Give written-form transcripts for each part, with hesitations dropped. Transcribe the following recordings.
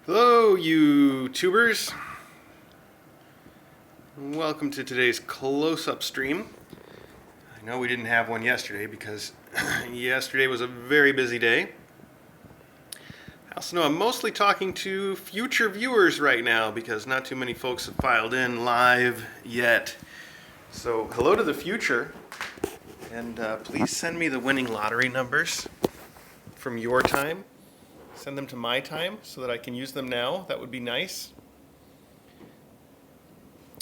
Hello, YouTubers. Welcome to today's close-up stream. I know we didn't have one yesterday because yesterday was a very busy day. I also know I'm mostly talking to future viewers right now because not too many folks have filed in live yet. So hello to the future, and please send me the winning lottery numbers from your time. Send them to my time so that I can use them now. That would be nice.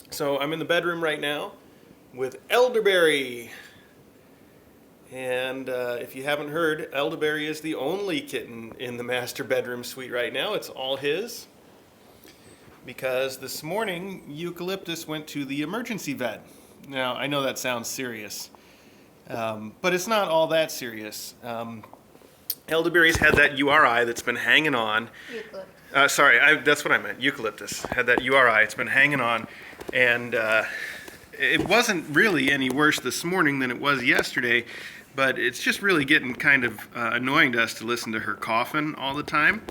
So I'm in the bedroom right now with Elderberry. And if you haven't heard, Elderberry is the only kitten in the master bedroom suite right now. It's all his. Because this morning, Eucalyptus went to the emergency vet. Now, I know that sounds serious, but it's not all that serious. Elderberry's had that URI that's been hanging on. Eucalyptus. That's what I meant. Eucalyptus had that URI. It's been hanging on, and it wasn't really any worse this morning than it was yesterday, but it's just really getting kind of annoying to us to listen to her coughing all the time.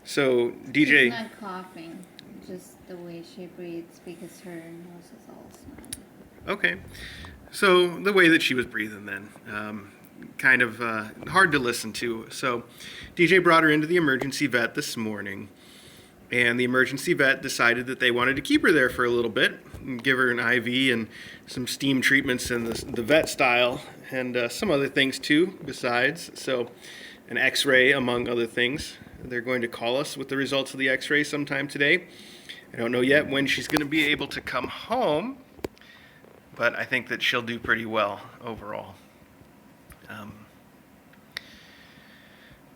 So DJ. She's not coughing, just the way she breathes because her nose is all snotty. Okay, so the way that she was breathing then. Kind of hard to listen to. So DJ brought her into the emergency vet this morning, and the emergency vet decided that they wanted to keep her there for a little bit and give her an IV and some steam treatments in the vet style and some other things too besides. So an x-ray among other things. They're going to call us with the results of the x-ray sometime today. I don't know yet when she's going to be able to come home, but I think that she'll do pretty well overall.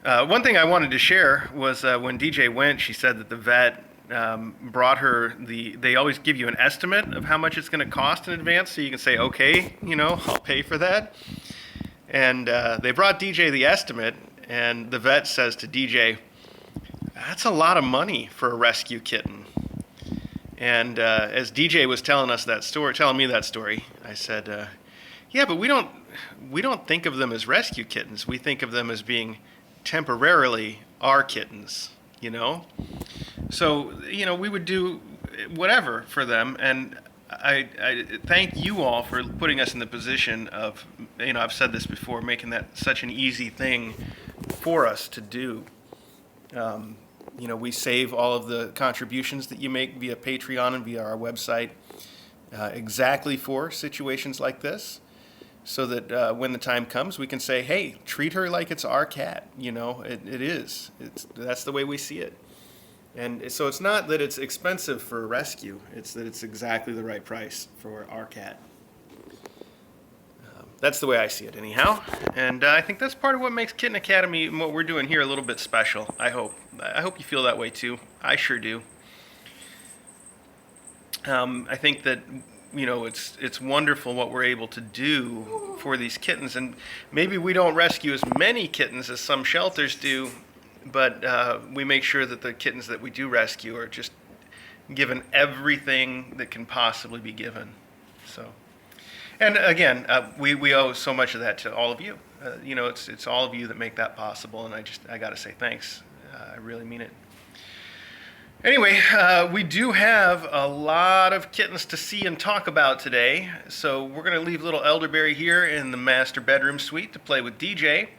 One thing I wanted to share was when DJ went, she said that the vet brought her they always give you an estimate of how much it's going to cost in advance, so you can say, okay, I'll pay for that. And they brought DJ the estimate, and the vet says to DJ, that's a lot of money for a rescue kitten. And as DJ was telling me that story, I said, yeah, but we don't think of them as rescue kittens. We think of them as being temporarily our kittens, So, we would do whatever for them. And I thank you all for putting us in the position of, I've said this before, making that such an easy thing for us to do. We save all of the contributions that you make via Patreon and via our website exactly for situations like this. So that when the time comes, we can say, hey, treat her like it's our cat. It is. That's the way we see it. And so it's not that it's expensive for a rescue. It's that it's exactly the right price for our cat. That's the way I see it anyhow. And I think that's part of what makes Kitten Academy and what we're doing here a little bit special, I hope. I hope you feel that way too. I sure do. I think that it's wonderful what we're able to do for these kittens, and maybe we don't rescue as many kittens as some shelters do, but we make sure that the kittens that we do rescue are just given everything that can possibly be given. So, and again, we owe so much of that to all of you. It's all of you that make that possible, and I got to say thanks. I really mean it. Anyway, we do have a lot of kittens to see and talk about today, so we're going to leave little Elderberry here in the master bedroom suite to play with DJ,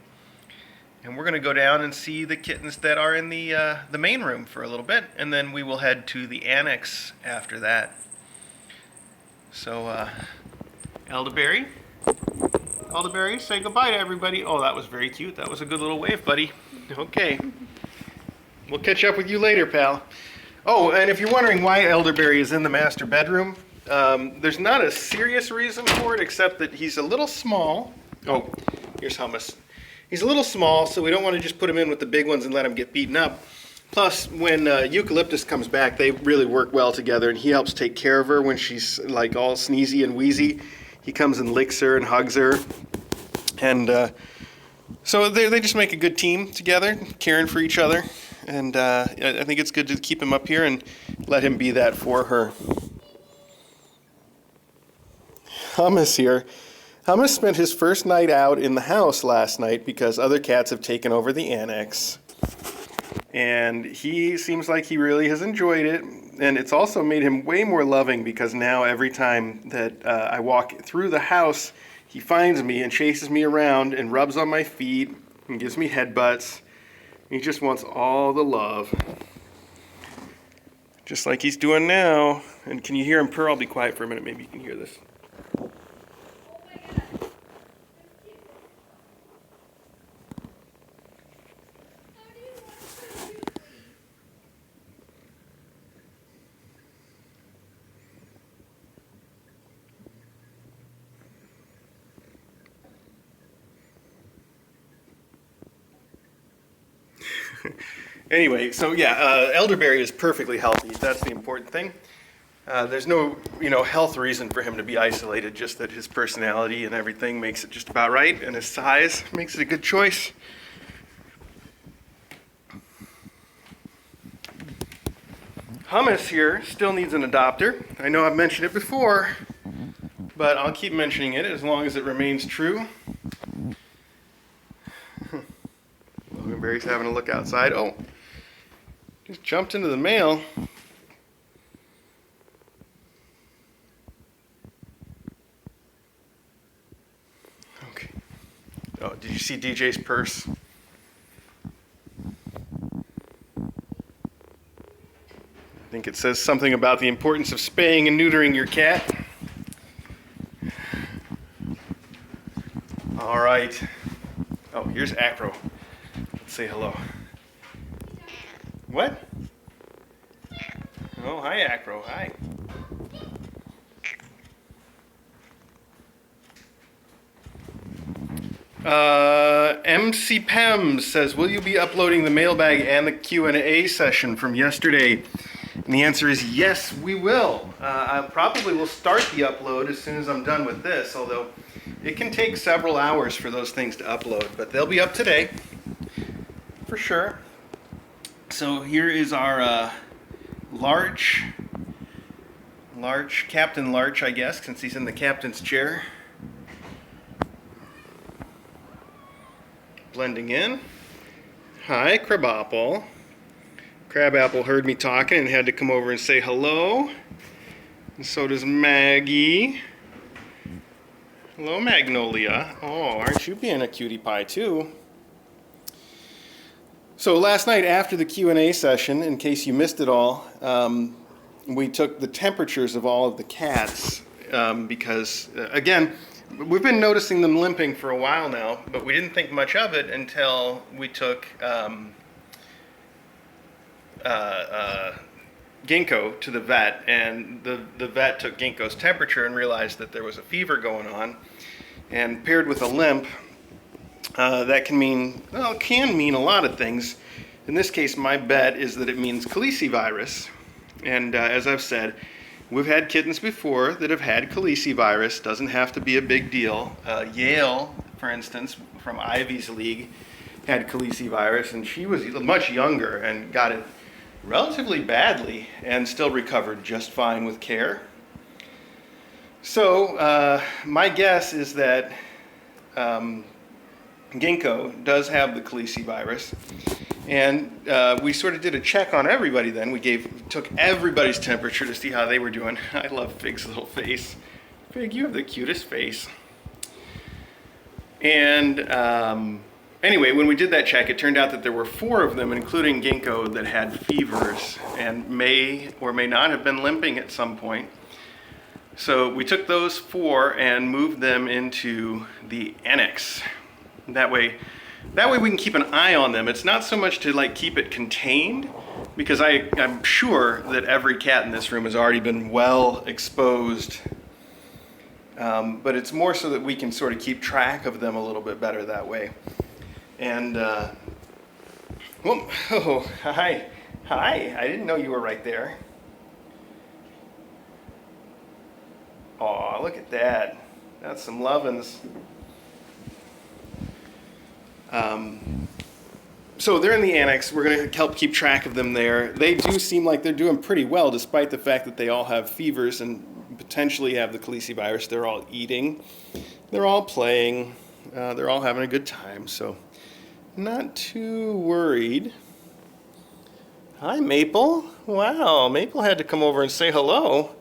and we're going to go down and see the kittens that are in the main room for a little bit, and then we will head to the annex after that. So, Elderberry, say goodbye to everybody. Oh, that was very cute. That was a good little wave, buddy. Okay. We'll catch up with you later, pal. Oh, and if you're wondering why Elderberry is in the master bedroom, there's not a serious reason for it except that he's a little small. Oh, here's Hummus. He's a little small, so we don't want to just put him in with the big ones and let him get beaten up. Plus, when Eucalyptus comes back, they really work well together, and he helps take care of her when she's like all sneezy and wheezy. He comes and licks her and hugs her. And so they just make a good team together, caring for each other. And I think it's good to keep him up here and let him be that for her. Hummus here. Hummus spent his first night out in the house last night because other cats have taken over the annex. And he seems like he really has enjoyed it. And it's also made him way more loving because now every time that I walk through the house, he finds me and chases me around and rubs on my feet and gives me headbutts. He just wants all the love. Just like he's doing now. And can you hear him purr? I'll be quiet for a minute. Maybe you can hear this. Anyway, so yeah, elderberry is perfectly healthy. That's the important thing. There's no, health reason for him to be isolated, just that his personality and everything makes it just about right, and his size makes it a good choice. Hummus here still needs an adopter. I know I've mentioned it before, but I'll keep mentioning it as long as it remains true. Loganberry's having a look outside. Oh, just jumped into the mail. Okay. Oh, did you see DJ's purse? I think it says something about the importance of spaying and neutering your cat. All right. Oh, here's Acro. Let's say hello. What? Oh, hi, Acro. Hi. MC Pems says, will you be uploading the mailbag and the Q&A session from yesterday? And the answer is yes, we will. I probably will start the upload as soon as I'm done with this, although it can take several hours for those things to upload, but they'll be up today, for sure. So here is our Larch, Captain Larch, I guess, since he's in the captain's chair. Blending in. Hi, Crabapple. Crabapple heard me talking and had to come over and say hello. And so does Maggie. Hello, Magnolia. Oh, aren't you being a cutie pie too? So last night after the Q&A session, in case you missed it all, we took the temperatures of all of the cats because, again, we've been noticing them limping for a while now, but we didn't think much of it until we took Ginkgo to the vet, and the vet took Ginkgo's temperature and realized that there was a fever going on, and paired with a limp, that can mean a lot of things. In this case, my bet is that it means calicivirus, and as I've said, we've had kittens before that have had calicivirus. Doesn't have to be a big deal. Yale, for instance, from Ivy's league, had calicivirus, and she was much younger and got it relatively badly and still recovered just fine with care. So my guess is that Ginkgo does have the calicivirus, and we sort of did a check on everybody then. We took everybody's temperature to see how they were doing. I love Fig's little face. Fig, you have the cutest face. And anyway, when we did that check, it turned out that there were 4 of them, including Ginkgo, that had fevers and may or may not have been limping at some point. So we took those 4 and moved them into the annex. That way we can keep an eye on them. It's not so much to keep it contained, because I'm sure that every cat in this room has already been well exposed. But it's more so that we can sort of keep track of them a little bit better that way. And, oh, hi. Hi, I didn't know you were right there. Aw, look at that. That's some lovin's. So they're in the annex. We're going to help keep track of them there. They do seem like they're doing pretty well, despite the fact that they all have fevers and potentially have the calicivirus. They're all eating. They're all playing. They're all having a good time. So not too worried. Hi, Maple. Wow, Maple had to come over and say hello.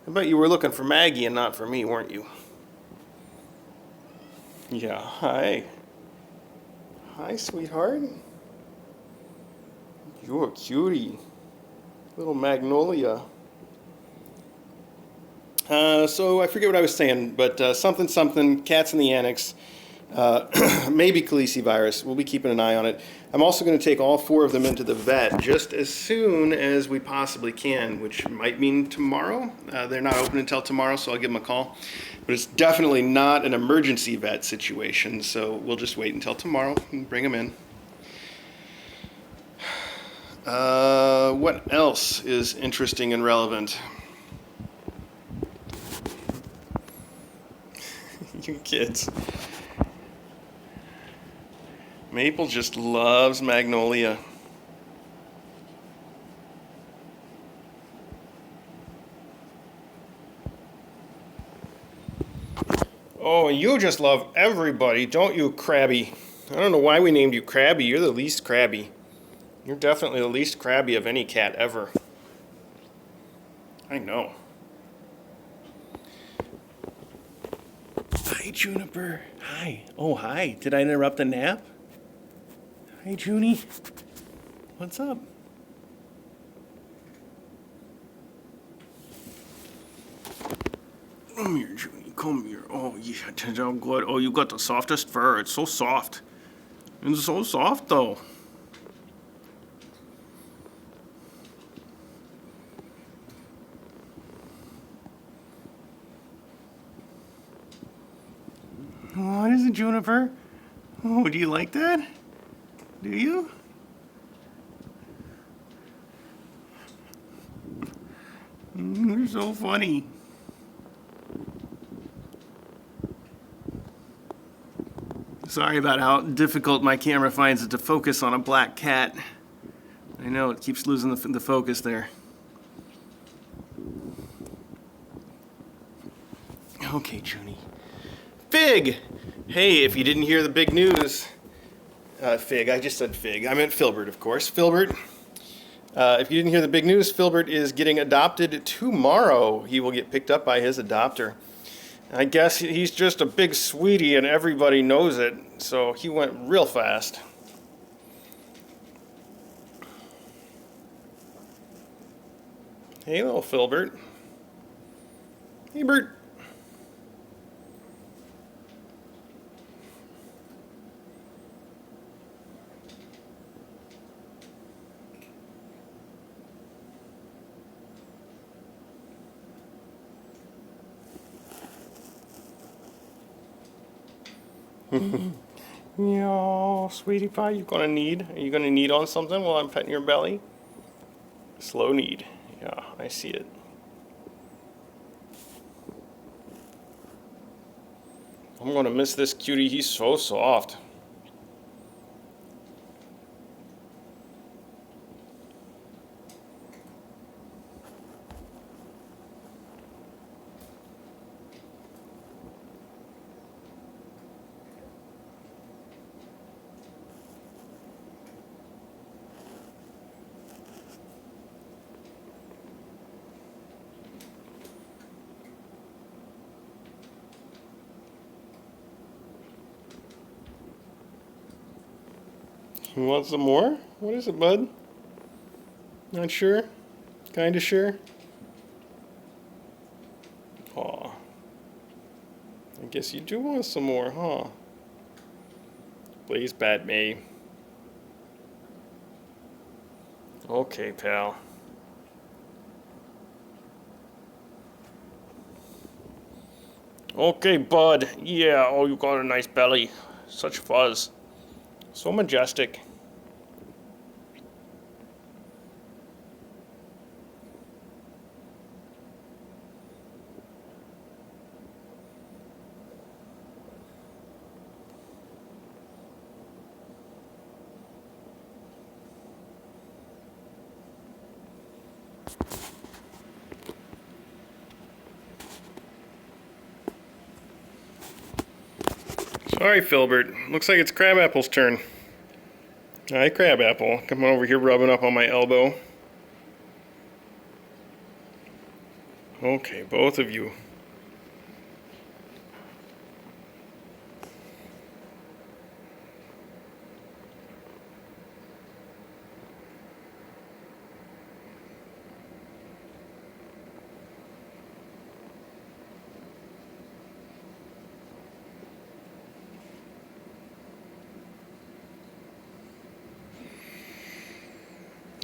I bet you were looking for Maggie and not for me, weren't you? Yeah, hi. Hi, sweetheart. You're a cutie. Little Magnolia. So I forget what I was saying, but something, cats in the annex, maybe calicivirus. We'll be keeping an eye on it. I'm also going to take all 4 of them into the vet just as soon as we possibly can, which might mean tomorrow. They're not open until tomorrow, so I'll give them a call. But it's definitely not an emergency vet situation, so we'll just wait until tomorrow and bring them in. What else is interesting and relevant? You kids. Maple just loves Magnolia. Oh, you just love everybody, don't you, Krabby? I don't know why we named you Krabby. You're the least crabby. You're definitely the least crabby of any cat ever. I know. Hi, Juniper. Hi. Oh, hi. Did I interrupt the nap? Hi, Junie. What's up? Come here, Junie. Come here. Oh, yeah. I'm good. Oh, you got the softest fur. It's so soft. It's so soft, though. What is it, Juniper? Oh, do you like that? Do you? You're so funny. Sorry about how difficult my camera finds it to focus on a black cat. I know, it keeps losing the focus there. Okay, Junie. Fig! Hey, if you didn't hear the big news... Fig, I just said Fig. I meant Filbert, of course. Filbert. If you didn't hear the big news, Filbert is getting adopted tomorrow. He will get picked up by his adopter. I guess he's just a big sweetie and everybody knows it, so he went real fast. Hey, little Filbert. Hey, Bert. Yeah, sweetie pie, you gonna need? Are you gonna need on something while I'm petting your belly? Slow need. Yeah, I see it. I'm gonna miss this cutie. He's so soft. You want some more? What is it, bud? Not sure? Kinda sure? Aw. I guess you do want some more, huh? Please, Bat May. Okay, pal. Okay, bud. Yeah, oh, you got a nice belly. Such fuzz. So majestic. Sorry, Filbert. Looks like it's Crabapple's turn. Hi, Crabapple. Come over here rubbing up on my elbow. Okay, both of you.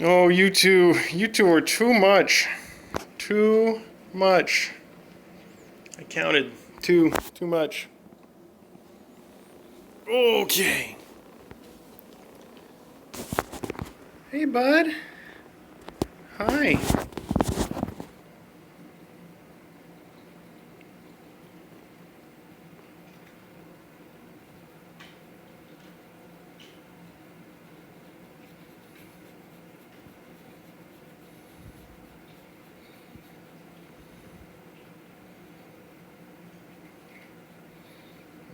Oh, you two are too much. Too much. I counted too much. Okay. Hey, bud. Hi.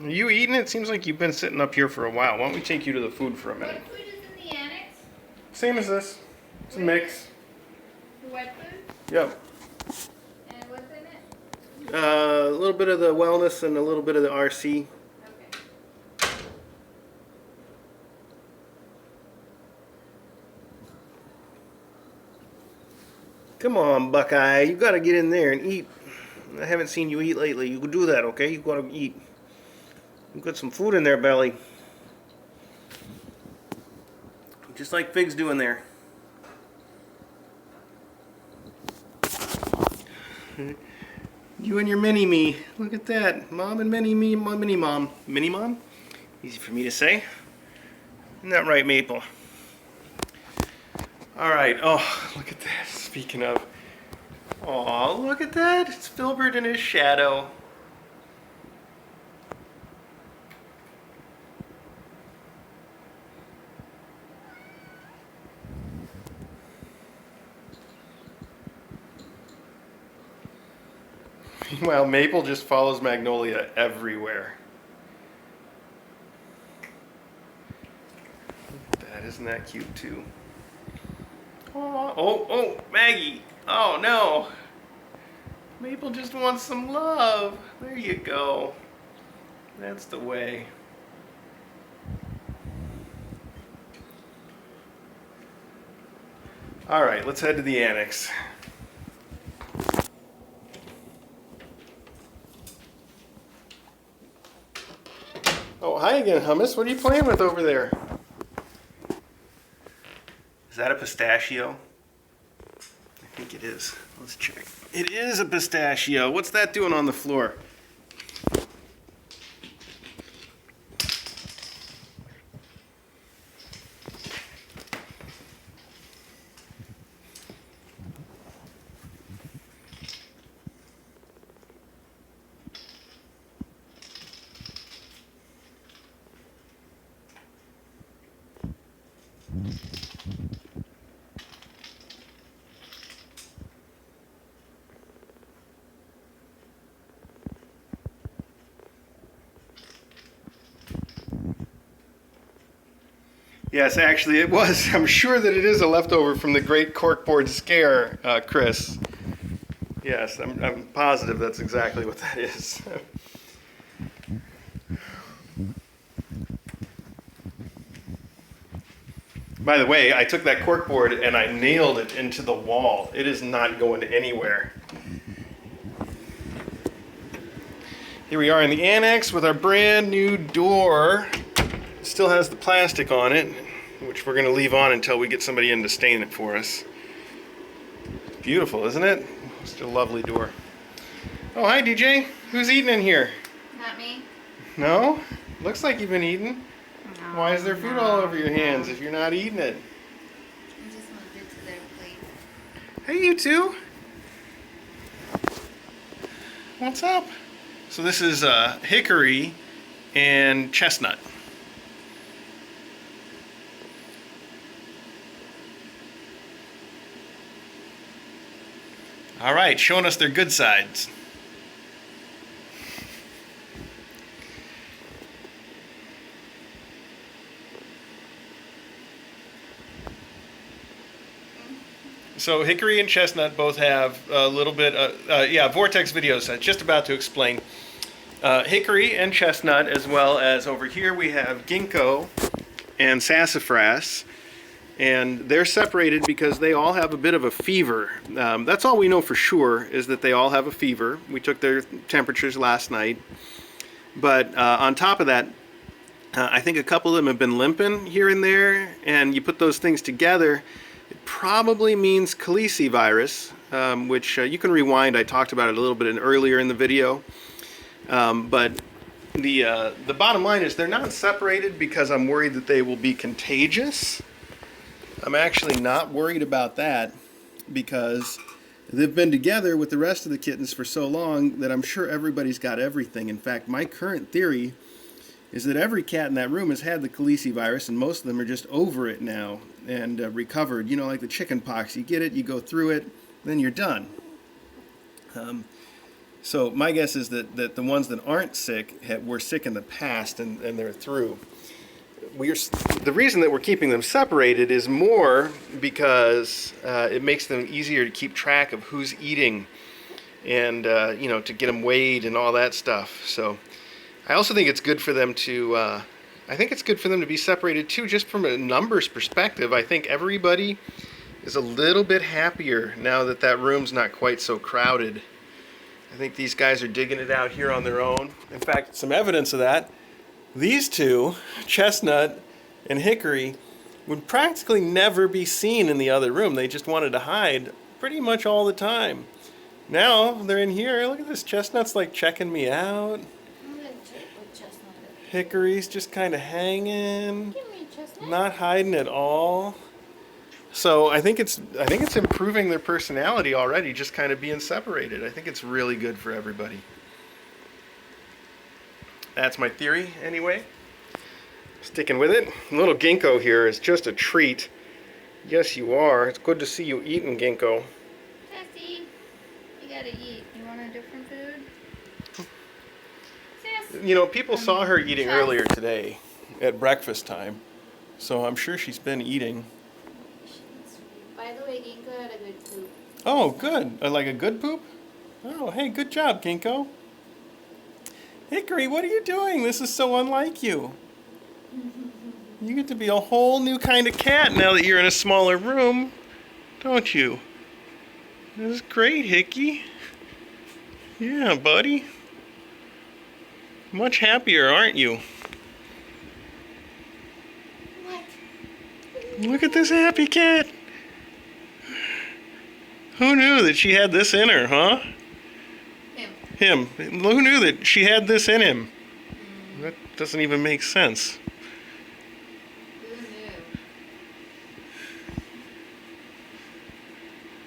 Are you eating? It seems like you've been sitting up here for a while. Why don't we take you to the food for a minute? What food is in the annex? Same as this. It's a mix. The wet food? Yep. And what's in it? A little bit of the wellness and a little bit of the RC. Okay. Come on, Buckeye. You gotta get in there and eat. I haven't seen you eat lately. You do that, okay? You gotta eat. You got some food in there, belly. Just like Fig's doing there. You and your mini-me. Look at that. Mom and mini-me, mini-mom. Mini-mom? Easy for me to say. Isn't that right, Maple? Alright. Oh, look at that. Speaking of. Oh, look at that. It's Filbert in his shadow. Meanwhile, Maple just follows Magnolia everywhere. That isn't that cute too. Oh, Maggie. Oh no. Maple just wants some love. There you go. That's the way. All right, let's head to the annex. Oh, hi again, Hummus. What are you playing with over there? Is that a pistachio? I think it is. Let's check. It is a pistachio. What's that doing on the floor? Yes, actually it was. I'm sure that it is a leftover from the Great Corkboard Scare, Chris. Yes, I'm positive that's exactly what that is. By the way, I took that corkboard and I nailed it into the wall. It is not going anywhere. Here we are in the annex with our brand new door. It still has the plastic on it, which we're going to leave on until we get somebody in to stain it for us. Beautiful, isn't it? Just a lovely door. Oh, hi DJ. Who's eating in here? Not me. No? Looks like you've been eating. No, Why is there food all over your hands if you're not eating it? I just moved it to their plate. Hey, you two. What's up? So this is hickory and chestnut. All right, showing us their good sides. So Hickory and Chestnut both have a little bit, Vortex videos. Just about to explain. Hickory and Chestnut, as well as over here we have Ginkgo and Sassafras. And they're separated because they all have a bit of a fever. That's all we know for sure, is that they all have a fever. We took their temperatures last night. But on top of that, I think a couple of them have been limping here and there, and you put those things together, it probably means calicivirus, which you can rewind. I talked about it a little bit earlier in the video. But the bottom line is they're not separated because I'm worried that they will be contagious. I'm actually not worried about that because they've been together with the rest of the kittens for so long that I'm sure everybody's got everything. In fact, my current theory is that every cat in that room has had the calicivirus, and most of them are just over it now and recovered. You know, like the chicken pox. You get it, you go through it, then you're done. So my guess is that the ones that aren't sick were sick in the past and they're through. The reason that we're keeping them separated is more because it makes them easier to keep track of who's eating and to get them weighed and all that stuff. So I also think it's good for them to be separated too, just from a numbers perspective. I think everybody is a little bit happier now that that room's not quite so crowded. I think these guys are digging it out here on their own. In fact, some evidence of that. These two, Chestnut and Hickory, would practically never be seen in the other room. They just wanted to hide pretty much all the time. Now they're in here. Look at this. Chestnut's like checking me out. I'm gonna check what Chestnut is. Hickory's just kind of hanging, Give me Chestnut. not hiding at all. So I think it's improving their personality already, just kind of being separated. I think it's really good for everybody. That's my theory, anyway. Sticking with it. Little Ginkgo here is just a treat. Yes, you are. It's good to see you eating, Ginkgo. Sassy, you gotta eat. You want a different food? Sass. You know, people saw her eating earlier today at breakfast time, so I'm sure she's been eating. By the way, Ginkgo had a good poop. Oh, good. Like a good poop? Oh, hey, good job, Ginkgo. Hickory, what are you doing? This is so unlike you. You get to be a whole new kind of cat now that you're in a smaller room, don't you? This is great, Hickey. Yeah, buddy. Much happier, aren't you? What? Look at this happy cat. Who knew that she had this in her, huh? Him. Who knew that she had this in him? That doesn't even make sense. Who knew?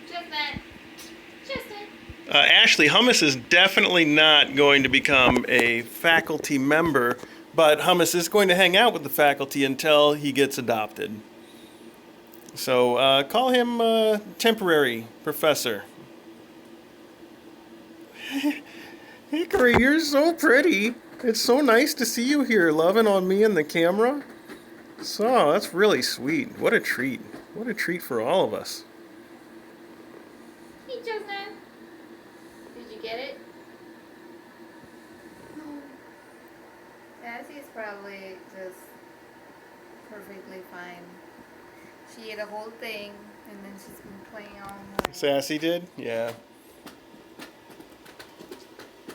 Chestnut. Ashley, Hummus is definitely not going to become a faculty member, but Hummus is going to hang out with the faculty until he gets adopted. So call him temporary professor. Hickory, you're so pretty. It's so nice to see you here, loving on me and the camera. So, that's really sweet. What a treat. What a treat for all of us. Hey, Chestnut. Did you get it? Sassy's probably just perfectly fine. She ate a whole thing, and then she's been playing on more. Sassy did? Yeah.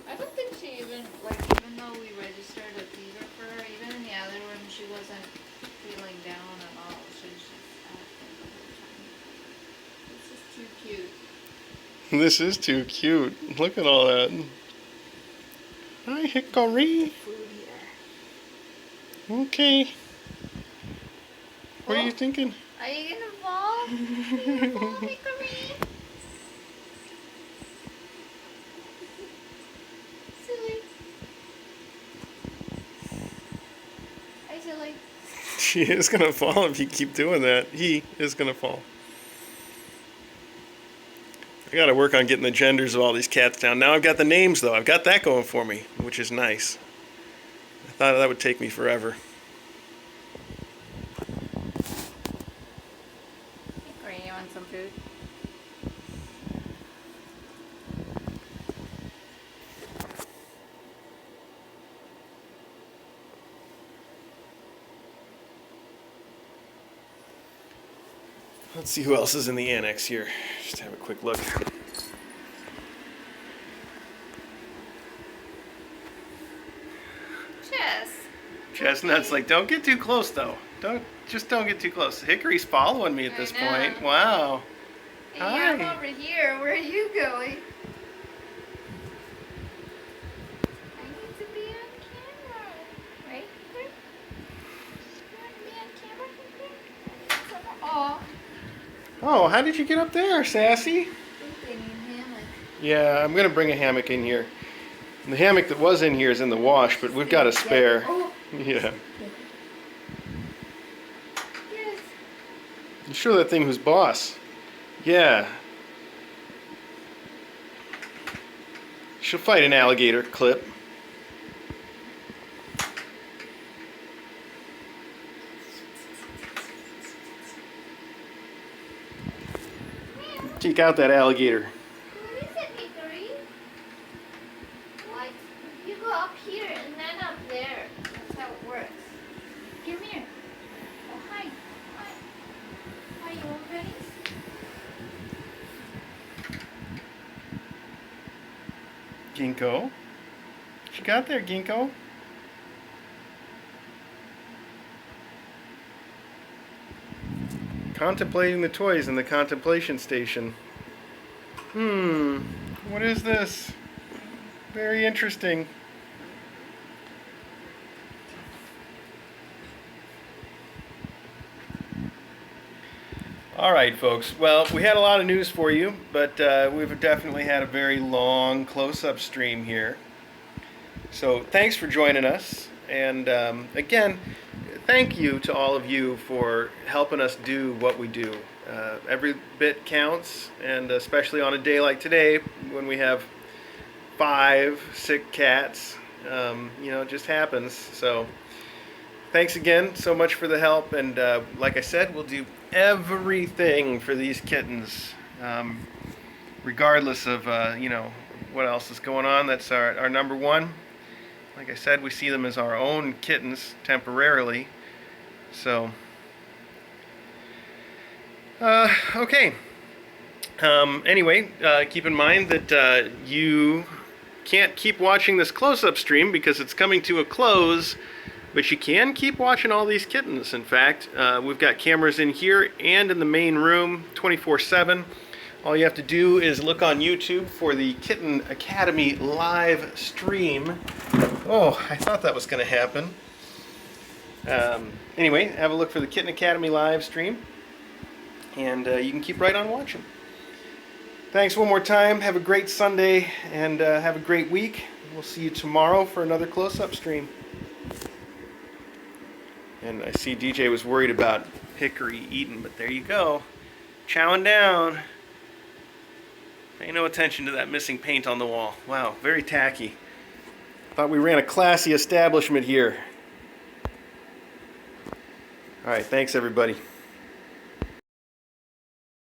I don't think she even though we registered a fever for her, even in the other room, she wasn't feeling down at all. She was just acting the whole time. This is too cute. This is too cute. Look at all that. Hi, Hickory. Food here. Okay. What are you thinking? Are you gonna fall? Are you gonna fall, Hickory? Silly. Hi, silly. She is going to fall if you keep doing that. He is going to fall. I got to work on getting the genders of all these cats down. Now I've got the names, though. I've got that going for me, which is nice. I thought that would take me forever. Hickory, you want some food? Let's see who else is in the annex here. Just have a quick look. Chestnut's like, don't get too close though. Don't get too close. Hickory's following me at this point. Wow. Hey, Hi. I'm over here. Where are you going? I need to be on camera. Right, Hickory? You want to be on camera, Hickory? Aw. Oh, how did you get up there, Sassy? I think they need hammock. Yeah, I'm gonna bring a hammock in here. The hammock that was in here is in the wash, but we've got a spare. Oh. Yeah. Yes. You sure that thing was boss? Yeah. She'll fight an alligator, Clip. Take out that alligator. Who is it, Hickory? What? You go up here and then up there. That's how it works. Come here. Oh, hi. Hi. Are you all ready? Ginkgo. What you got there, Ginkgo? Contemplating the toys in the contemplation station. What is this? Very interesting. All right, folks. Well, we had a lot of news for you, but we've definitely had a very long close-up stream here. So thanks for joining us. And again, thank you to all of you for helping us do what we do. Every bit counts, and especially on a day like today when we have 5 sick cats. It just happens. So thanks again so much for the help, and like I said, we'll do everything for these kittens, regardless of what else is going on. That's our number one. Like I said, we see them as our own kittens temporarily. So okay. Anyway, keep in mind that you can't keep watching this close-up stream because it's coming to a close. But you can keep watching all these kittens. In fact, we've got cameras in here and in the main room 24/7. All you have to do is look on YouTube for the Kitten Academy live stream. Oh, I thought that was going to happen. Anyway, have a look for the Kitten Academy live stream. And you can keep right on watching. Thanks one more time. Have a great Sunday and have a great week. We'll see you tomorrow for another close-up stream. And I see DJ was worried about Hickory eating, but there you go. Chowing down. Pay no attention to that missing paint on the wall. Wow, very tacky. Thought we ran a classy establishment here. All right, thanks everybody.